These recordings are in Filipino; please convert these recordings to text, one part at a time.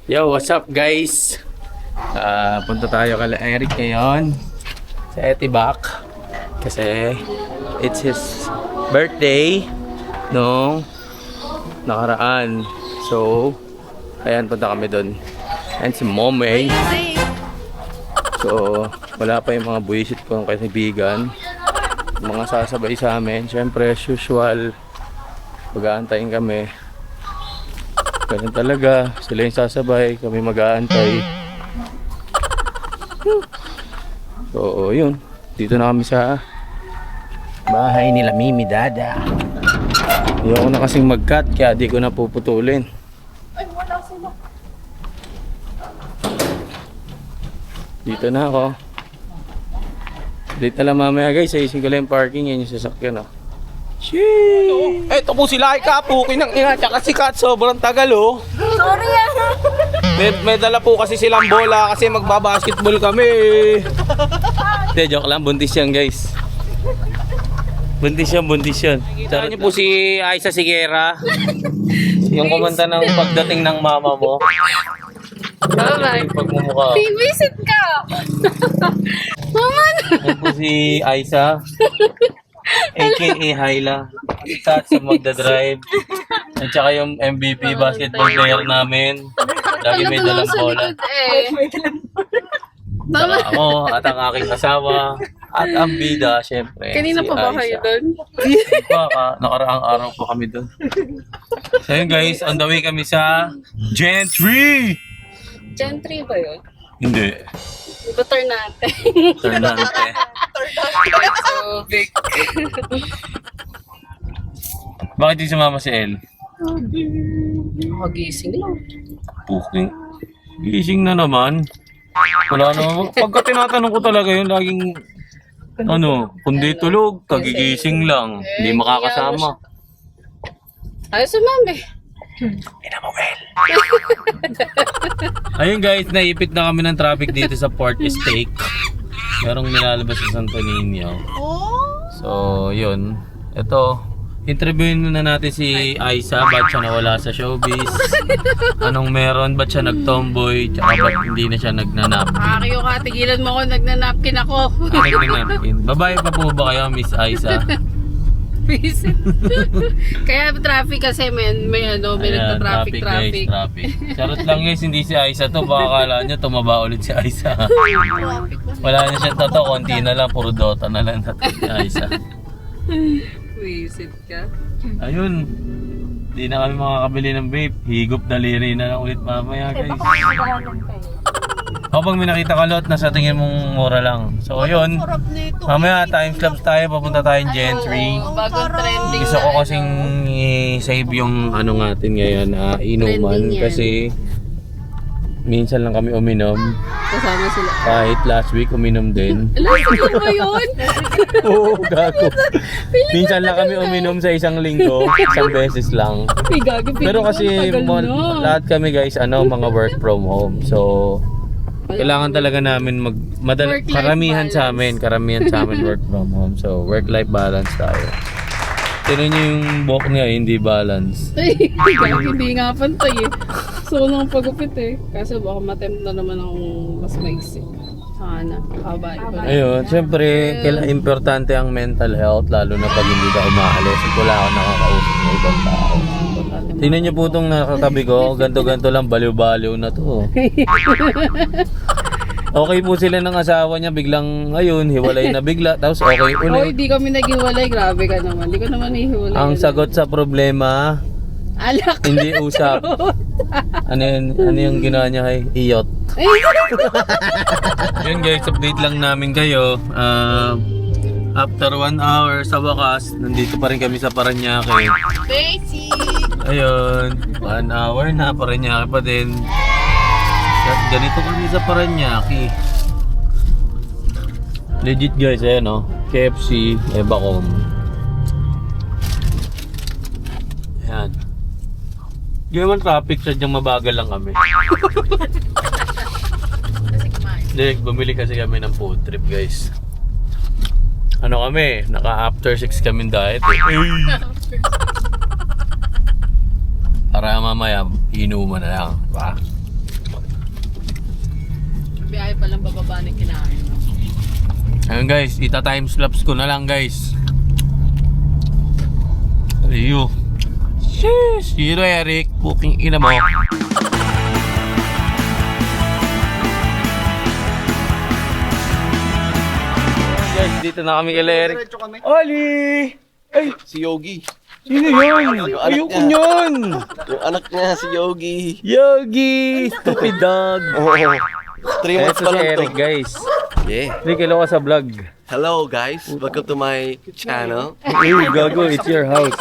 Yo, what's up guys? Punta tayo kala Eric ngayon sa Etibac kasi it's his birthday nung nakaraan. So, ayan, punta kami doon. And si Momay. So, wala pa yung mga buwisit kong kaibigan. Mga sasabay sa amin. Siyempre, as usual, mag-aantayin kami. Ganun talaga. Sila yung sasabay, kami mag-aantay. So, yun. Dito na kami sa bahay nila Mimi Dada. Ayoko na kasing mag-cut, kaya di ko na puputulin. Ay, wala sila. Dito na ako. Dito na lang mamaya guys, ayusin ko lang yung parking. Yan yung sasakyan, oh. Sheesh! Eto po sila, ikapukin ng ina, tsaka si Kat, sobrang tagal, oh. Sorry May dala po kasi silang bola kasi magbabasketball kami. Hindi, joke lang, buntis yan guys. Buntis yan. Tara niyo po si Aiza Sigera. Yung kumanta ng pagdating ng mama mo. Alright. Yung pagmumukha. Visit ka! Mama na! Yan po si Aiza. AKA Hyla. Kat sa magdadrive. At saka yung MVP basketball player namin. Lagi may dalang bola. Mama! Saka ako at ang aking asawa. At ang bida, syempre. Kanina si pa ba Aiza. kayo doon? Nakaraang araw po kami doon. So yun guys, on the way kami sa Gentry! Gen 3 ba yun? Hindi. Iba turn natin. Ternante. So, big. Bakit di sumama si El? Magising lang. Puking. Gising na naman. Wala naman. Pagka tinatanong ko talaga yun, laging kundi tulog, kagigising lang. Hindi makakasama. Ayos sa mami. Ina mo, El. Ayun guys, naipit na kami ng traffic dito sa Port Stake. Merong nilalabas sa Santo Niño. So, yun. Ito, interviewin na natin si Aiza. Ba't siya nawala sa showbiz? Anong meron? Ba't siya nag-tomboy? Tsaka ba't hindi na siya nagnanapkin? Akiyo ka, tigilan mo ako, nagnanapkin ako. Nagnanapkin. Babae pa po ba kayo, Miss Aiza? Visit. Kaya traffic kasi may Ayan, nagta-traffic. guys, traffic. Charot lang guys, hindi si Aiza to. Baka akala nyo, tumaba ulit si Aiza. Wala na siya toto, konti na lang, puro Dota na lang natin si Aiza. Visit ka. Ayun, di na kami makakabili ng vape. Higop daliri na lang ulit mamaya guys. Kapag may nakita ka lot, nasa tingin mong mura lang. So ayun, mamaya time lapse tayo, papunta tayong Gentry. Bagong trending. Gusto ko kasing i-save yung natin ngayon, inuman. Trending yan. Kasi minsan lang kami uminom. Kasama sila. Kahit last week uminom din. Last week ba yun? Oo, gago. Minsan lang kami uminom sa isang linggo, isang beses lang. Pero kasi lahat kami guys, mga work from home. So, kailangan talaga namin Work-life karamihan balance. sa amin work from home. So, work-life balance tayo. Tinan nyo yung buhok niya, hindi balance. Hindi nga pantay eh. Gusto ko nang pagupit eh. Kasi baka matempt na naman akong mas maiksi. Sana, kabain ko na. Ayun, siyempre, importante ang mental health, lalo na pag hindi ka umaalis at wala ako nakakausap ng ibang tao. Tingnan niyo po itong nakatabi ko, ganto-ganto lang, baliw-baliw na to. Okay po sila ng asawa niya, biglang, ayun, hiwalay na bigla, tapos okay Oh, ulit. hindi kami naghiwalay. Grabe ka naman. Hindi ko naman ihiwalay. Ang sagot sa problema, Alak. hindi usap. Ano yung ginawa niya kay Iyot? Yun guys, update lang namin kayo. After 1 hour sa wakas, nandito pa rin kami sa Paranaque. Basic. Ayun, 1 hour na, Paranaque pa din. At ganito kami sa Paranaque. Legit guys, ayan o. KFC, Evacom. Ayan. Hindi naman traffic, sadyang mabagal lang kami. Hindi, bumili kasi kami ng food trip guys. Kami, naka after 6 kami diet eh. Para mamaya, inuman na lang, diba? palang bababa na kinain. Ayun guys, ita-timelapse ko na lang guys. Ayo. Sheesh! Hero Eric, puking ina mo. Guys, dito na kami kay Eric. Oli! Ay! Si Yogi. Sino yun? Ayoko nyon! Yung anak niya, si Yogi. Yogi! Stupid dog! 3 months Eto pa si lang to. Eric guys. Yeah. Rick, hello ka sa vlog. Hello guys, welcome to my channel. Hey, gago, it's your house.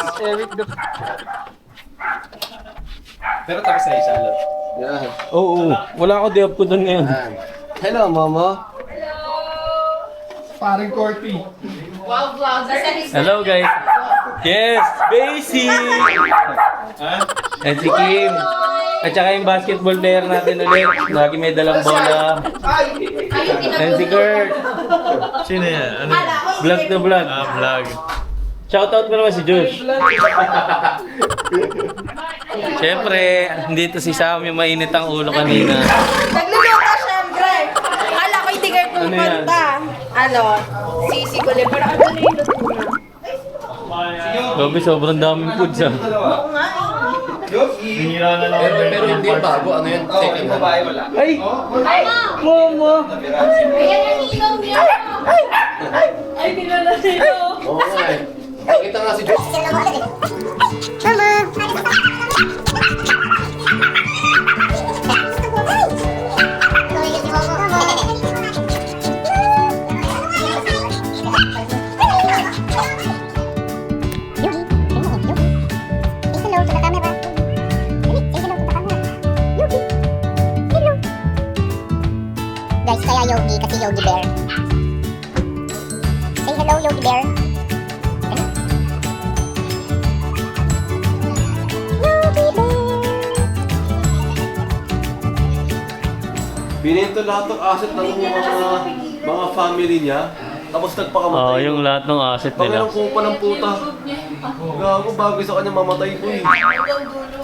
Pero tapos na isalot. Yeah. Oo, wala ako day off ko doon ngayon. Hello, Mama. Wow, vlog. Hello guys. Yes, Basie! And si Kim. At saka yung basketball player natin ulit. Lagi may dalang bola. And si Kurt. Sino yan? Ano? Vlog to vlog. Vlog. Shoutout mo naman si Josh. Siyempre, dito si Sam yung mainit ang ulo kanina. Nagluluto syempre. Akala ko hindi kayo Ano yan? pupunta. Ano? Sisi ko lang. Pero ano na yung luto na? Grabe, sobrang daming foods ah. Hinira na lang. Pero hindi yung bago, ano yun? Second hand. Ay! Mama! Ayan ang ilaw niya. Ay, tinala sila. Oo nga eh. Nakita nga si Josh. Guys, kaya Yogi kasi Yogi Bear. Say hello, Yogi Bear. Yogi Bear. Binento lahat ng asset ng mga family niya. Tapos Oh, nagpakamatay. yung lahat ng asset Bakit nila. ang kupa ng puta? Gago, bago sa kanya mamatay ko eh.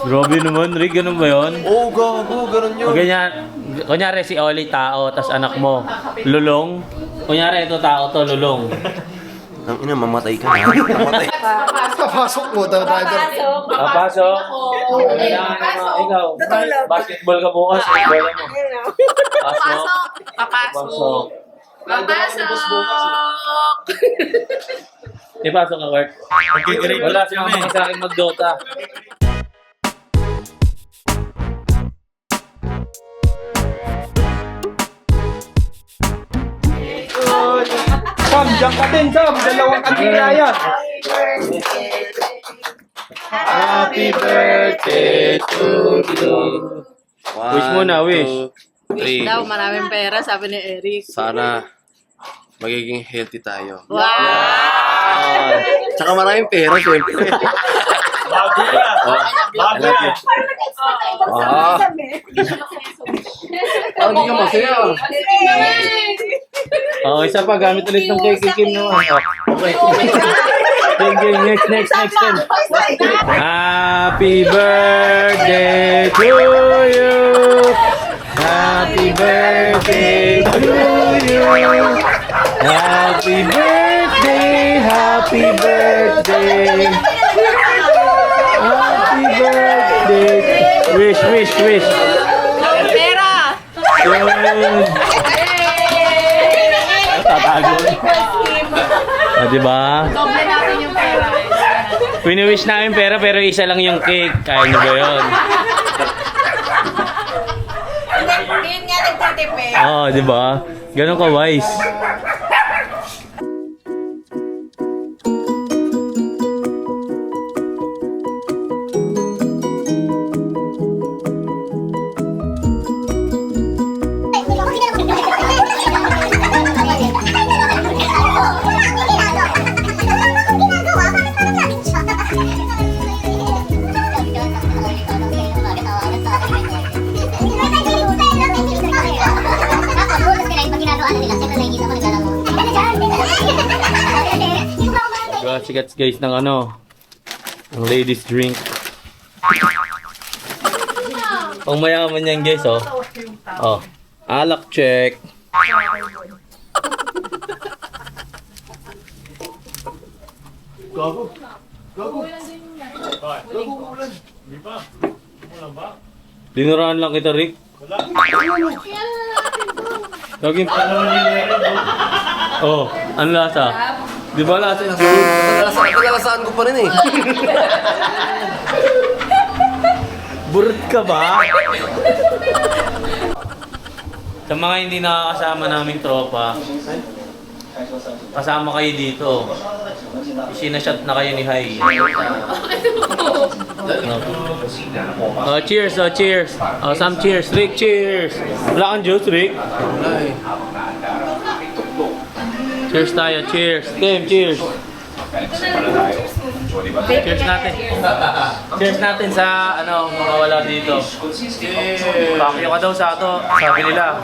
Grabe naman, Rick, ganun ba yun? Oo, gago, ganun yun. O ganyan, kunyari si Oli tao, tas anak mo, lulong. Kunyari ito tao to, lulong. Ang ina, mamatay ka na. Mamatay. Pasok. Papasok. Kailangan naman, ikaw, basketball ka bukas, bola mo. Pasok. Papasok. Ipasok ka, Kurt. Magkikirig Wala, sumama ka sa akin mag-Dota. Sam, diyan ka din, Sam. Dalawang kandila yan. Happy birthday to you. Wish muna, wish. 3. Daw, maraming pera, sabi ni Eric. Sana magiging healthy tayo. Wow! Tsaka maraming pera, syempre. Bago yan. Bago yan. Ah, hindi ka masaya. Oh, isa pa, gamit ulit ng kay Kim naman. Oh, okay. Game, next. Happy birthday to you. Happy birthday to you. Happy birthday, happy birthday. Happy birthday. Wish. Pera! Yun. Tatago. Ah, diba? Doble natin yung pera. Pini-wish namin pera pero isa lang yung cake. Kaya nyo ba yun? Yun nga nagtitipid. Oo, oh, diba? Ganun ka wise. Sikat guys ng ano, ang ladies drink. Pang mayaman yan guys, oh. Oh, alak check. Gago. Gago. Gago ulan. Dinuraan lang kita, Rick. Gagin pa naman yun. Oh, ang lasa. Di ba lasa? Kalalasaan ko pa rin eh. Burot ka ba? Sa mga hindi nakakasama naming tropa, kasama kayo dito. Sinashot na kayo ni Hai. Oh, cheers, oh, cheers. Oh, some cheers. Rick, cheers. Wala kang juice, Rick? Cheers tayo, cheers. Tim, cheers. Cheers natin. Cheers natin sa mga wala dito. Pakyo ka daw sa ato, sabi nila.